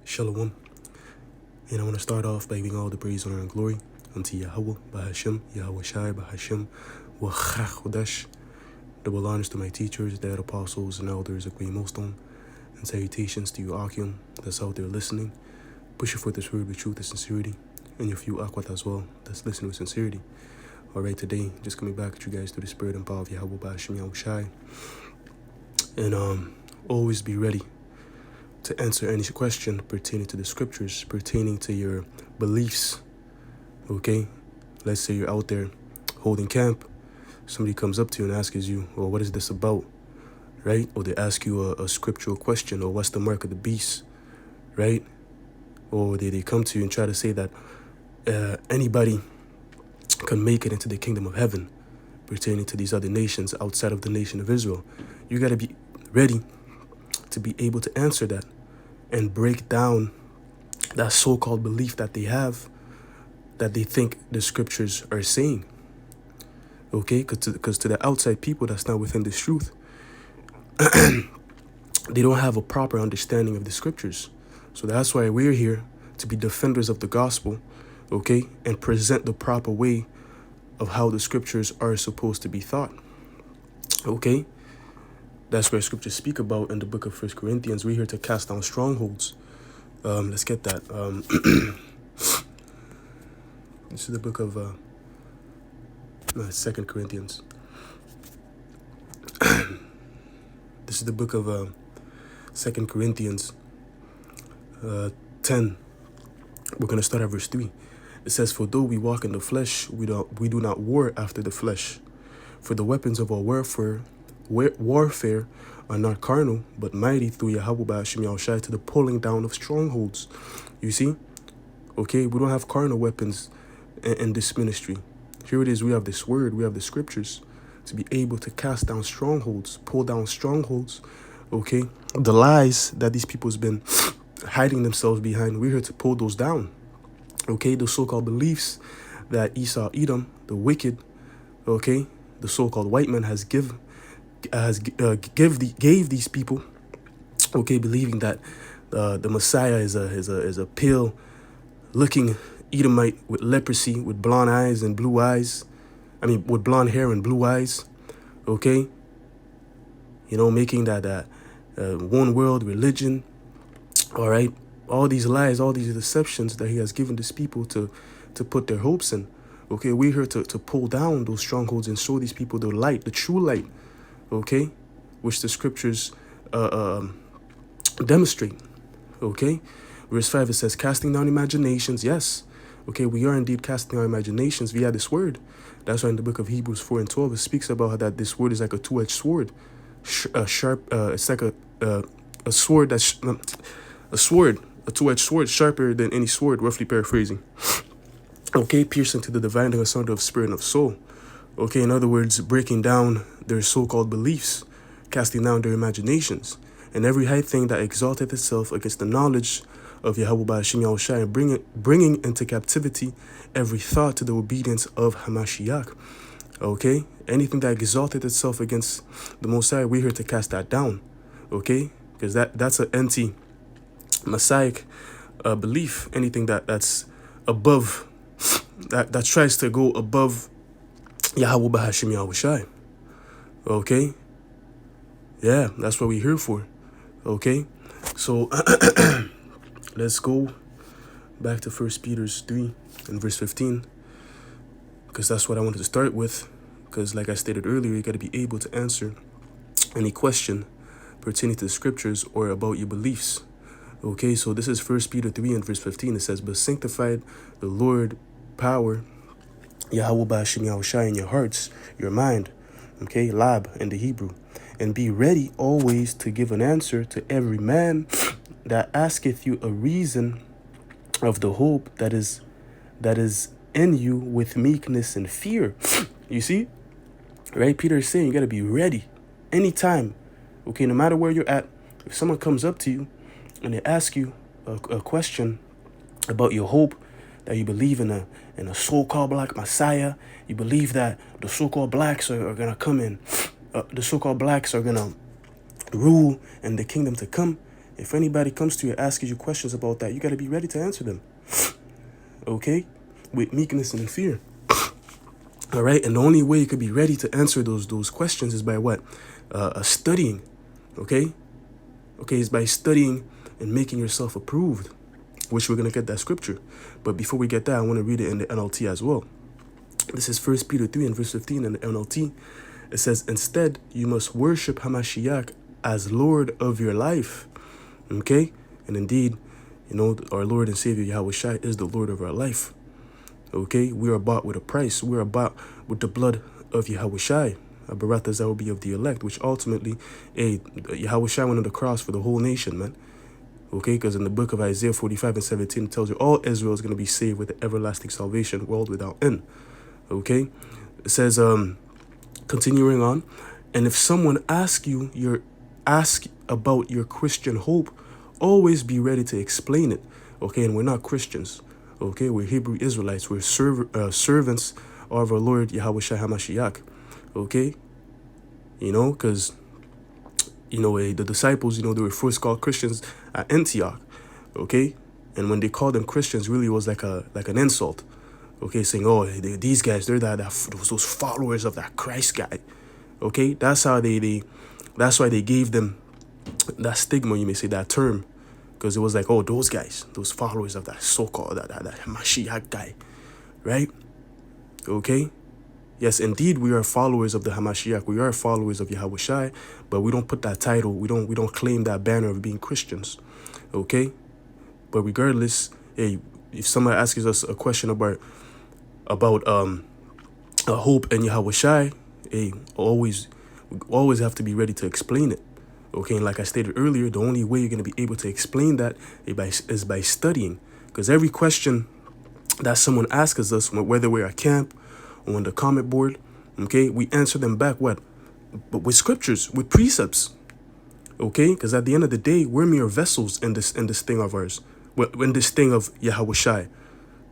Shalom. And I want to start off by giving all the praise, honor, and glory unto Yahweh, Bahashem, Yahweh Shai, Bahashem, Wachachodesh. Double honors to my teachers, dad, apostles, and elders, a queen Millstone, and salutations to you, Akim, that's out there listening. Push forth this word with truth and sincerity, and your few Akwat as well, that's listening with sincerity. Alright, today, just coming back at you guys through the spirit and power of Yahweh, Bahashem, Yahweh Shai. And always be ready to answer any question pertaining to the scriptures, pertaining to your beliefs, okay? Let's say you're out there holding camp, somebody comes up to you and asks you, well, what is this about, right? Or they ask you a scriptural question, or what's the mark of the beast, right? Or they come to you and try to say that anybody can make it into the kingdom of heaven, pertaining to these other nations outside of the nation of Israel. You got to be ready to be able to answer that and break down that so-called belief that they have, that they think the scriptures are saying. Okay, because to the outside people that's not within this truth, they don't have a proper understanding of the scriptures. So that's why we're here to be defenders of the gospel, okay, and present the proper way of how the scriptures are supposed to be thought. Okay, that's where scriptures speak about in the book of 1 Corinthians. We're here to cast down strongholds. Let's get that. This is the book of 2 Corinthians. This is the book of 2 Corinthians 10. We're going to start at verse 3. It says, for though we walk in the flesh, we do not war after the flesh. For the weapons of our warfare are not carnal, but mighty through Yahweh Bahashem Yahweh Shai to the pulling down of strongholds. You see? Okay, we don't have carnal weapons in this ministry. Here it is, we have this word, we have the scriptures to be able to cast down strongholds, pull down strongholds, okay? The lies that these people's been hiding themselves behind, we're here to pull those down, okay? The so-called beliefs that Esau, Edom, the wicked, okay, the so-called white man gave these people, okay, believing that the Messiah is a pale looking Edomite with leprosy, with blonde eyes and blue eyes. I mean, with blonde hair and blue eyes, okay? You know, making that one world religion, all right? All these lies, all these deceptions that he has given these people to put their hopes in, okay? We're here to pull down those strongholds and show these people the light, the true light, okay? Which the scriptures demonstrate, okay? Verse 5, it says, casting down imaginations, yes. Okay, we are indeed casting our imaginations via this word. That's why in the book of Hebrews 4 and 12, it speaks about how that this word is like a two-edged sword. It's like a sword that's a two-edged sword, sharper than any sword, roughly paraphrasing. Okay, piercing to the dividing asunder of spirit and of soul. Okay, in other words, breaking down their so-called beliefs, casting down their imaginations, and every high thing that exalteth itself against the knowledge of Yahweh Bahashem Yahweh Shai, and bringing into captivity every thought to the obedience of Hamashiach. Okay? Anything that exalted itself against the Most High, we're here to cast that down. Okay? Because that's an anti-Messiah belief. Anything that's above, that tries to go above Yahweh Bahashem Yahweh Shai. Okay? Yeah, that's what we're here for. Okay? So let's go back to 1 Peter 3 and verse 15, because that's what I wanted to start with, because like I stated earlier, you got to be able to answer any question pertaining to the scriptures or about your beliefs. Okay, so this is 1 Peter 3 and verse 15. It says, but sanctified the Lord power, Yahweh Bahashem Yahweh Shai, in your hearts, your mind, okay, lab in the Hebrew, and be ready always to give an answer to every man that asketh you a reason of the hope that is in you with meekness and fear. You see, right? Peter is saying you got to be ready anytime. Okay, no matter where you're at, if someone comes up to you and they ask you a question about your hope, that you believe in a so-called black Messiah, you believe that the so-called blacks are going to come in, the so-called blacks are going to rule in the kingdom to come, If anybody comes to you asking you questions about that, you got to be ready to answer them. Okay? With meekness and fear. All right? And the only way you could be ready to answer those questions is by what? Studying. Okay? Okay, it's by studying and making yourself approved, which we're going to get that scripture. But before we get that, I want to read it in the NLT as well. This is 1 Peter 3 and verse 15 in the NLT. It says, instead, you must worship Hamashiach as Lord of your life. Okay? And indeed, you know, our Lord and Savior Yahushua is the Lord of our life. Okay? We are bought with a price. We are bought with the blood of Yahushua. Baratha that will be of the elect, which ultimately, Yahushua went on the cross for the whole nation, man. Okay, because in the book of Isaiah 45 and 17, it tells you all Israel is going to be saved with the everlasting salvation, world without end. Okay, it says, continuing on, and if someone asks about your Christian hope, always be ready to explain it. Okay, and we're not Christians. Okay, we're Hebrew Israelites. We're servants of our Lord Yahushua HaMashiach. Okay, you know, because, you know, the disciples, you know, they were first called Christians at Antioch. Okay, and when they called them Christians, really was like an insult. Okay, saying, oh, these guys, they're those followers of that Christ guy. Okay, that's how that's why they gave them that stigma, you may say, that term, because it was like, oh, those guys, those followers of that so-called that Mashiach guy, right? Okay. Yes, indeed, we are followers of the Hamashiach. We are followers of Yahushua, but we don't put that title. We don't claim that banner of being Christians. Okay? But regardless, hey, if somebody asks us a question about a hope in Yahushua, hey, we always have to be ready to explain it. Okay, and like I stated earlier, the only way you're going to be able to explain that is by studying. Because every question that someone asks us, whether we're at camp, on the comment board, okay, we answer them back what? But with scriptures, with precepts, okay? Because at the end of the day, we're mere vessels in this thing of ours, in this thing of Yahushua,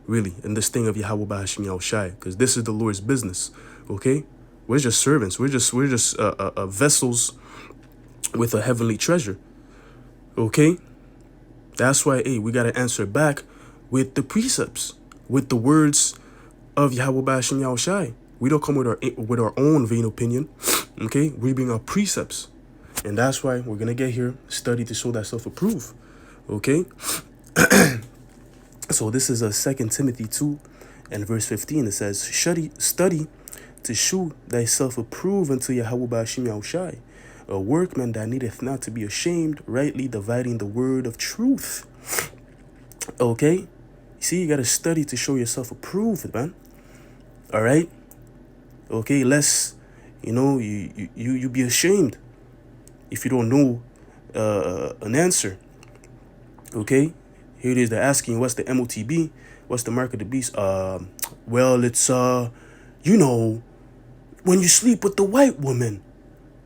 really, in this thing of Yahweh Bahashim Yahushua, because this is the Lord's business, okay? We're just servants. We're just vessels with a heavenly treasure, okay? That's why, hey, we gotta answer back with the precepts, with the words of Yahweh Bahashim Yahushua. We don't come with our own vain opinion. Okay, we bring our precepts, and that's why we're gonna get here, study to show thyself approved. Okay, so this is 2 Timothy 2 and verse 15. It says, study to shew thyself approved unto Yahweh Bahashim Yahushua, a workman that needeth not to be ashamed, rightly dividing the word of truth. Okay, see, you gotta study to show yourself approved, man. All right. Okay, lest, you know, you be ashamed if you don't know an answer. Okay, here it is. They're asking, what's the MOTB? What's the mark of the beast? Well, it's you know, when you sleep with the white woman,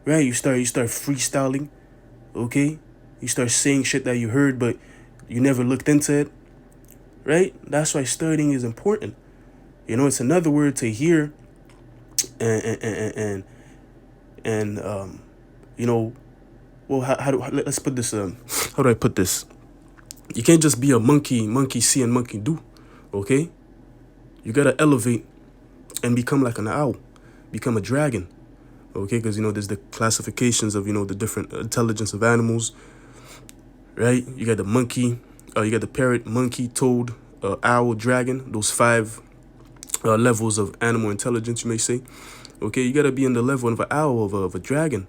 right? You start freestyling. Okay, you start saying shit that you heard, but you never looked into it. Right? That's why studying is important. You know, it's another word to hear and you know, well, let's put this, how do I put this? You can't just be a monkey see and monkey do, okay? You got to elevate and become like an owl, become a dragon, okay? Because, you know, there's the classifications of, you know, the different intelligence of animals, right? You got the monkey, you got the parrot, monkey, toad, owl, dragon, those 5 levels of animal intelligence, you may say. Okay, you gotta be in the level of an owl, of a dragon.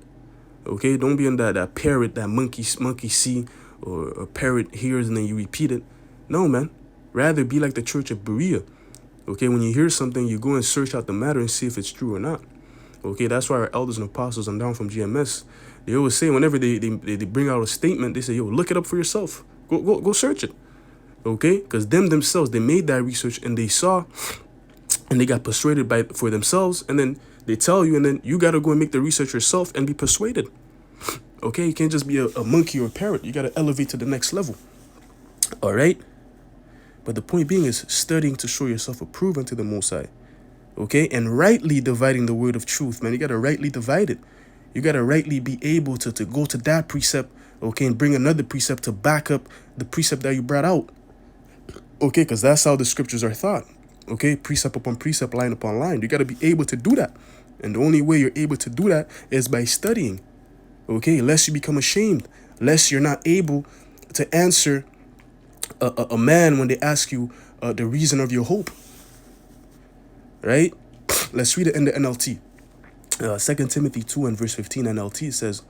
Okay, don't be in that parrot, that monkey see, or a parrot hears and then you repeat it. No, man. Rather be like the Church of Berea. Okay, when you hear something, you go and search out the matter and see if it's true or not. Okay, that's why our elders and apostles and down from GMS, they always say whenever they bring out a statement, they say, yo, look it up for yourself. Go search it. Okay, because themselves, they made that research and they saw. And they got persuaded for themselves, and then they tell you, and then you got to go and make the research yourself and be persuaded. Okay, you can't just be a monkey or a parrot. You got to elevate to the next level. All right? But the point being is studying to show yourself approved unto the Most High. Okay? And rightly dividing the word of truth, man. You got to rightly divide it. You got to rightly be able to go to that precept Okay, and bring another precept to back up the precept that you brought out. Okay, because that's how the scriptures are thought. Okay, precept upon precept, line upon line. You got to be able to do that. And the only way you're able to do that is by studying. Okay, lest you become ashamed, lest you're not able to answer a man when they ask you the reason of your hope. Right? Let's read it in the NLT. 2 Timothy 2 and verse 15 NLT says,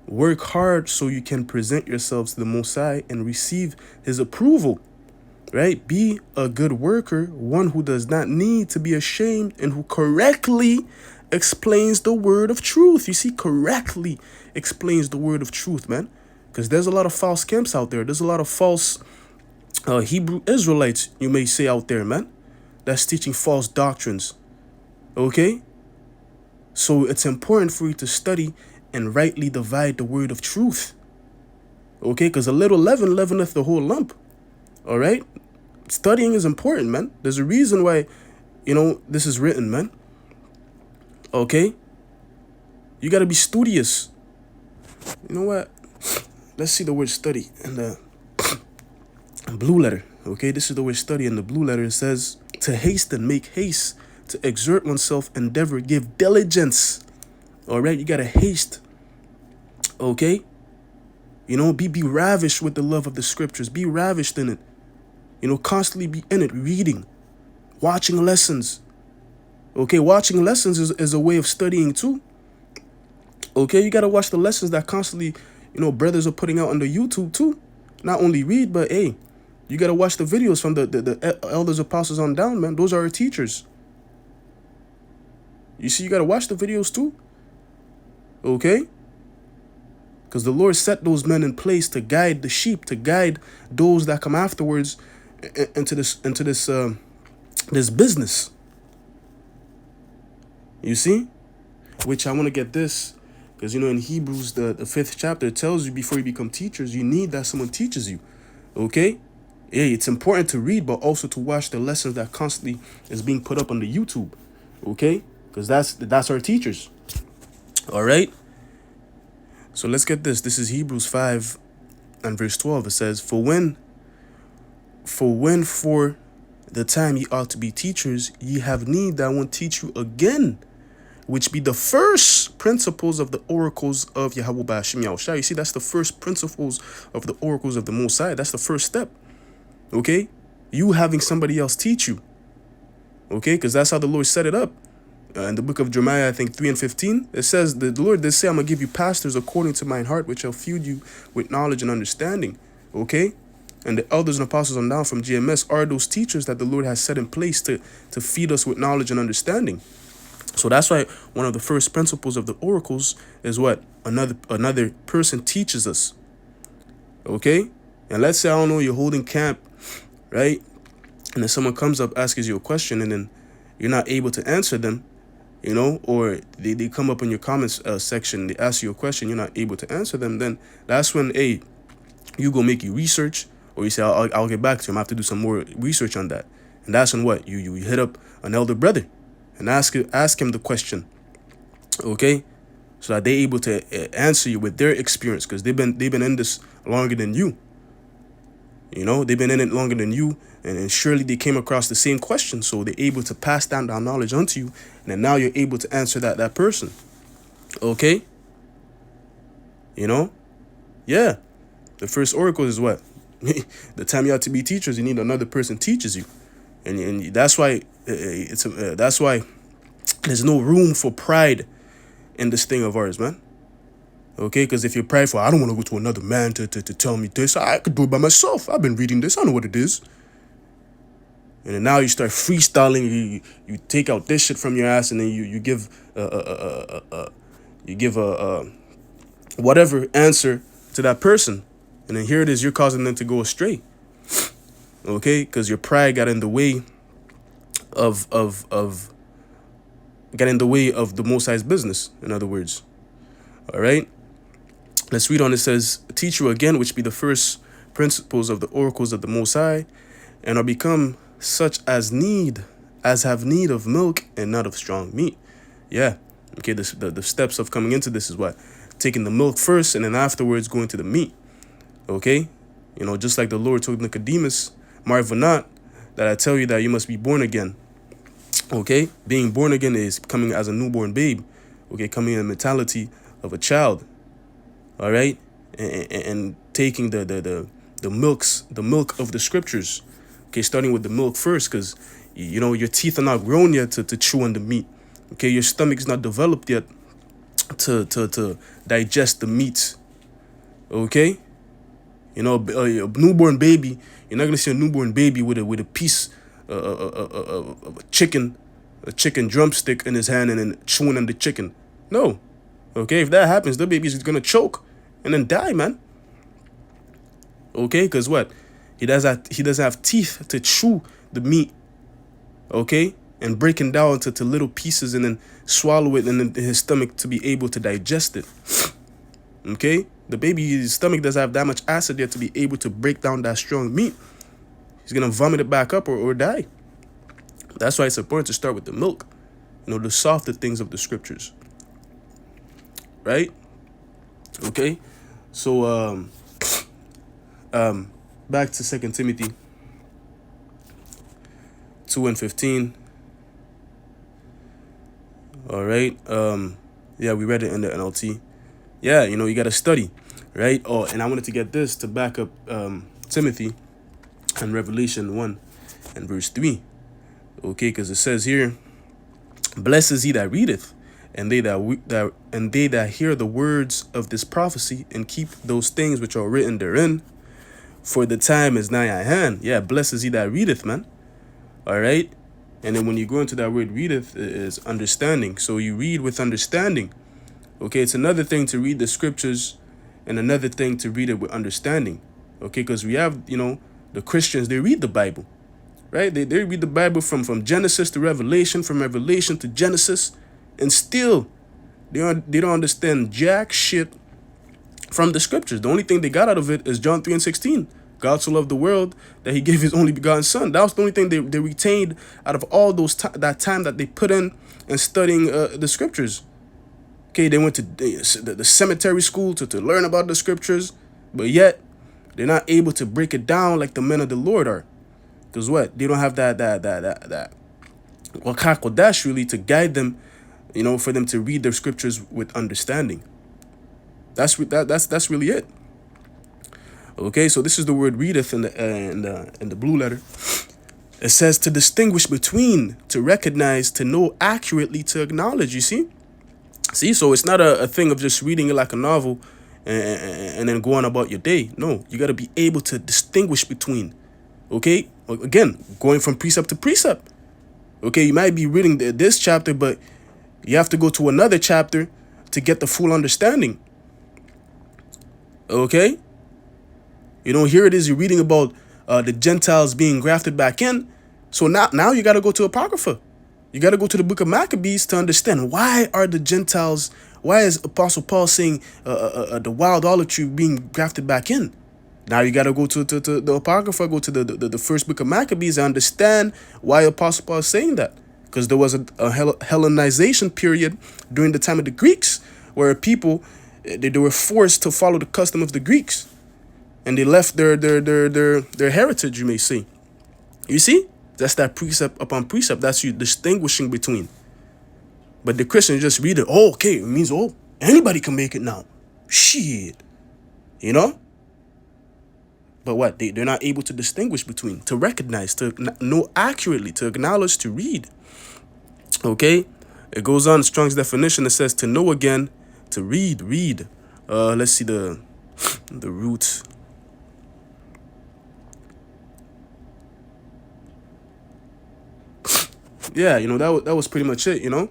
work hard so you can present yourselves to the Most High and receive his approval. Right? Be a good worker, one who does not need to be ashamed and who correctly explains the word of truth. You see, correctly explains the word of truth, man. Because there's a lot of false camps out there. There's a lot of false Hebrew Israelites, you may say, out there, man, that's teaching false doctrines. Okay? So it's important for you to study and rightly divide the word of truth. Okay? Because a little leaven leaveneth the whole lump. All right? Studying is important, man. There's a reason why, this is written, man. Okay? You got to be studious. You know what? Let's see the word study in the blue letter. Okay? This is the word study in the blue letter. It says to hasten, make haste, to exert oneself, endeavor, give diligence. All right? You got to haste. Okay? Be ravished with the love of the scriptures. Be ravished in it. Constantly be in it, reading, watching lessons. Okay, watching lessons is a way of studying too. Okay, you got to watch the lessons that constantly, brothers are putting out on the YouTube too. Not only read, but hey, you got to watch the videos from the elders, apostles on down, man. Those are our teachers. You see, you got to watch the videos too. Okay? Because the Lord set those men in place to guide the sheep, to guide those that come afterwards into this business. You see? Which I want to get this, because in Hebrews, the 5th chapter, it tells you before you become teachers, you need that someone teaches you. Okay? Yeah, it's important to read, but also to watch the lessons that constantly is being put up on the YouTube. Okay? Because that's our teachers. All right? So let's get this. This is Hebrews 5 and verse 12. It says, For when for the time ye ought to be teachers, ye have need that one teach you again, which be the first principles of the oracles of Yahweh Ba'ashim Yahushua. You see, that's the first principles of the oracles of the Most High. That's the first step. Okay? You having somebody else teach you. Okay? Because that's how the Lord set it up. In the book of Jeremiah, I think 3 and 15, it says, the Lord did say, I'm going to give you pastors according to mine heart, which shall feed you with knowledge and understanding. Okay? And the elders and apostles on down from GMS are those teachers that the Lord has set in place to feed us with knowledge and understanding. So that's why one of the first principles of the oracles is what? Another person teaches us. Okay? And let's say, I don't know, you're holding camp, right? And then someone comes up, asks you a question, and then you're not able to answer them, or they come up in your comments section, they ask you a question, you're not able to answer them, then that's when, hey, you go make your research, or you say, I'll get back to you. I'm going to have to do some more research on that. And that's when what? You hit up an elder brother and ask him the question, okay? So that they're able to answer you with their experience, because they've been in this longer than you. They've been in it longer than you, and surely they came across the same question, so they're able to pass down that knowledge onto you, and then now you're able to answer that person. Okay? Yeah. The first oracle is what? The time you have to be teachers, you need another person teaches you, and that's why that's why there's no room for pride in this thing of ours, man. Okay, because if you're prideful, I don't want to go to another man to tell me this. I could do it by myself. I've been reading this. I know what it is. And then now you start freestyling. You take out this shit from your ass, and then you give whatever answer to that person. And then here it is, you're causing them to go astray. Okay, because your pride got in the way of the Most High's business, in other words. All right. Let's read on. It says, teach you again, which be the first principles of the oracles of the Most High, and are become such as have need of milk and not of strong meat. Yeah. Okay, the steps of coming into this is what? taking the milk first and then afterwards going to the meat. Okay? You know, just like the Lord told Nicodemus, marvel not that I tell you that you must be born again. Okay? Being born again is coming as a newborn babe. Okay? Coming in the mentality of a child. All right? And taking the milk of the scriptures. Okay? Starting with the milk first, because, you know, your teeth are not grown yet to chew on the meat. Okay? Your stomach is not developed yet to digest the meat. Okay? You know, a newborn baby, you're not gonna see a newborn baby with a piece of a chicken drumstick in his hand and then chewing on the chicken. No. Okay, if that happens, the baby's gonna choke and then die, man. Okay, because what? He doesn't have teeth to chew the meat. Okay? And breaking down to little pieces and then swallow it in his stomach to be able to digest it. Okay? The baby's stomach doesn't have that much acid yet to be able to break down that strong meat. He's going to vomit it back up or die. That's why it's important to start with the milk. You know, the softer things of the scriptures. Right? Okay? So, back to 2 Timothy 2:15. All right. Yeah, we read it in the NLT. Yeah, you know, you got to study, right? Oh, and I wanted to get this to back up Timothy and Revelation 1 and verse 3. Okay, because it says here, blessed is he that readeth, and they that hear the words of this prophecy and keep those things which are written therein, for the time is nigh at hand. Yeah, blessed is he that readeth, man. All right. And then when you go into that word readeth, is understanding. So you read with understanding. Okay, it's another thing to read the scriptures and another thing to read it with understanding. Okay, because we have, you know, the Christians, they read the Bible, right? They read the Bible from Genesis to Revelation, from Revelation to Genesis, and still they don't understand jack shit from the scriptures. The only thing they got out of it is John 3:16. God so loved the world that he gave his only begotten son. That was the only thing they retained out of all those that time that they put in studying the scriptures. Okay, they went to the cemetery school to learn about the scriptures, but yet they're not able to break it down like the men of the Lord are. Because what? They don't have that Kodash really to guide them, you know, for them to read their scriptures with understanding. That's really it. Okay, so this is the word readeth in the blue letter. It says to distinguish between, to recognize, to know accurately, to acknowledge. You see? See, so it's not a thing of just reading it like a novel and then going about your day. No, you got to be able to distinguish between. Okay, again, going from precept to precept. Okay, you might be reading this chapter, but you have to go to another chapter to get the full understanding. Okay, you know, here it is. You're reading about the Gentiles being grafted back in. So now you got to go to Apocrypha. You got to go to the book of Maccabees to understand why are the Gentiles, why is Apostle Paul saying the wild olive tree being grafted back in? Now you got to go to the Apocrypha, go to the first book of Maccabees and understand why Apostle Paul is saying that. Because there was a Hellenization period during the time of the Greeks where people, they were forced to follow the custom of the Greeks. And they left their heritage, you may say. You see? That's that precept upon precept. That's you distinguishing between. But the Christians just read it. Oh, okay. It means, oh, anybody can make it now. Shit. You know? But what? They're not able to distinguish between, to recognize, to know accurately, to acknowledge, to read. Okay? It goes on, Strong's definition. It says to know again, to read. Let's see the root. Yeah, you know, that was pretty much it, you know.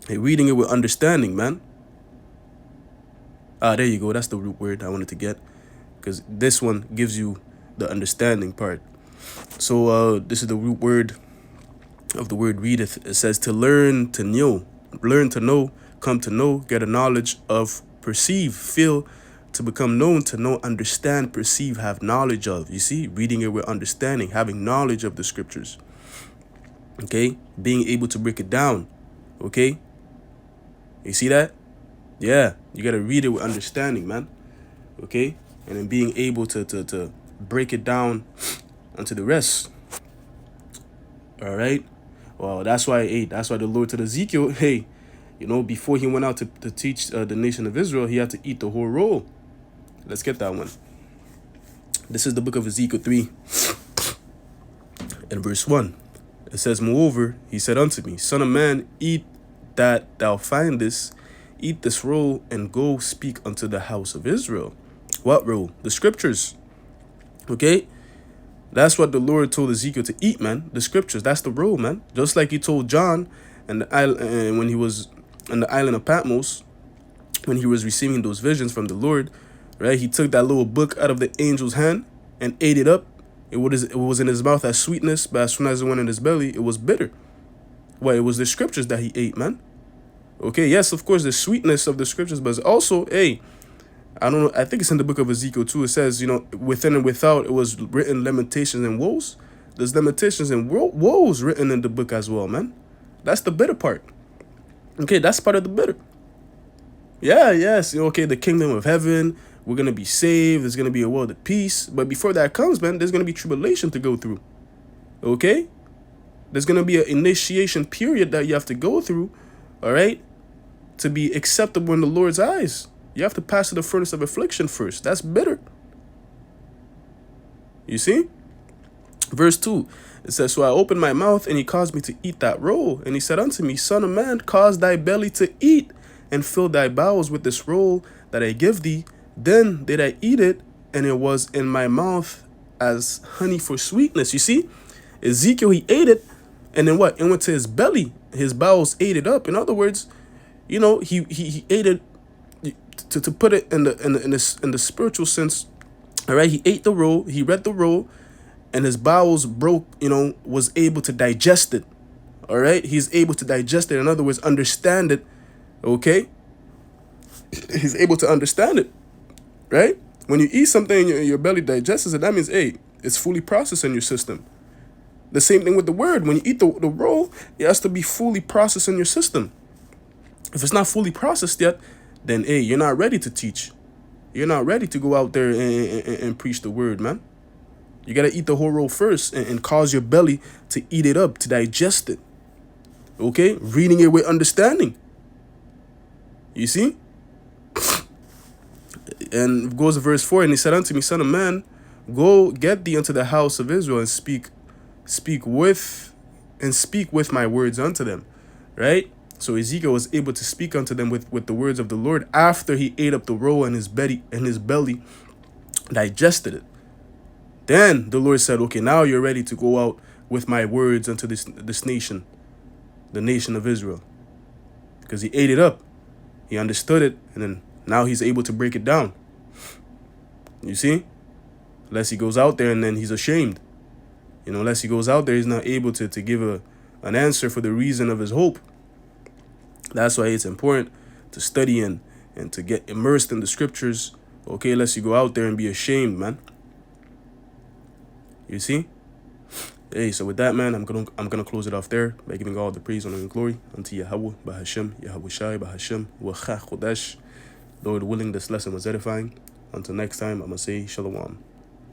Hey, reading it with understanding, man. There you go. That's the root word I wanted to get. Because this one gives you the understanding part. So this is the root word of the word readeth. It says to learn, to know. Learn to know, come to know, get a knowledge of, perceive, feel, to become known, to know, understand, perceive, have knowledge of. You see, reading it with understanding, having knowledge of the scriptures. Okay, being able to break it down. Okay, you see that? Yeah, you gotta read it with understanding, man. Okay, and then being able to break it down onto the rest. All right. Well, that's why, hey, that's why the Lord told Ezekiel, hey, you know, before he went out to teach the nation of Israel, he had to eat the whole roll. Let's get that one. This is the book of Ezekiel 3 and verse 1. It says, moreover, he said unto me, Son of man, eat that thou findest, eat this roll, and go speak unto the house of Israel. What roll? The scriptures. Okay? That's what the Lord told Ezekiel to eat, man. The scriptures. That's the roll, man. Just like he told John and the island, when he was on the island of Patmos, when he was receiving those visions from the Lord, right? He took that little book out of the angel's hand and ate it up. It was in his mouth as sweetness, but as soon as it went in his belly, it was bitter. Well, it was the scriptures that he ate, man. Okay, yes, of course, the sweetness of the scriptures, but also, hey, I don't know, I think it's in the book of Ezekiel too. It says, you know, within and without, it was written lamentations and woes. There's lamentations and woes written in the book as well, man. That's the bitter part. Okay, that's part of the bitter. Yeah, yes, okay, the kingdom of heaven, we're going to be saved, there's going to be a world of peace. But before that comes, man, there's going to be tribulation to go through. Okay? There's going to be an initiation period that you have to go through, all right, to be acceptable in the Lord's eyes. You have to pass through the furnace of affliction first. That's bitter. You see? Verse 2, it says, so I opened my mouth, and he caused me to eat that roll. And he said unto me, Son of man, cause thy belly to eat, and fill thy bowels with this roll that I give thee. Then did I eat it, and it was in my mouth as honey for sweetness. You see? Ezekiel, he ate it, and then what? It went to his belly. His bowels ate it up. In other words, you know, he ate it, to put it in the spiritual sense. All right, he ate the roll, he read the roll, and his bowels broke, you know, was able to digest it. All right, he's able to digest it. In other words, understand it. Okay, he's able to understand it. Right? When you eat something, your belly digests it. That means, hey, it's fully processed in your system. The same thing with the word. When you eat the roll, it has to be fully processed in your system. If it's not fully processed yet, then, hey, you're not ready to teach. You're not ready to go out there and preach the word, man. You got to eat the whole roll first and cause your belly to eat it up, to digest it. Okay? Reading it with understanding. You see? And it goes to verse 4, and he said unto me, Son of man, go get thee unto the house of Israel and speak with my words unto them. Right? So Ezekiel was able to speak unto them with the words of the Lord after he ate up the roll and his belly digested it. Then the Lord said, okay, now you're ready to go out with my words unto this nation, the nation of Israel. Because he ate it up. He understood it, and then now he's able to break it down. You see? Unless he goes out there and then he's ashamed. You know, unless he goes out there, he's not able to give an answer for the reason of his hope. That's why it's important to study and to get immersed in the scriptures. Okay, unless you go out there and be ashamed, man. You see? Hey, so with that, man, I'm gonna close it off there by giving all the praise, honor, and glory unto Yahweh, Bahashem, Yahweh Shai, Bahashem, Wacha Chodesh. Lord willing, this lesson was edifying. Until next time, I'm gonna say Shalom.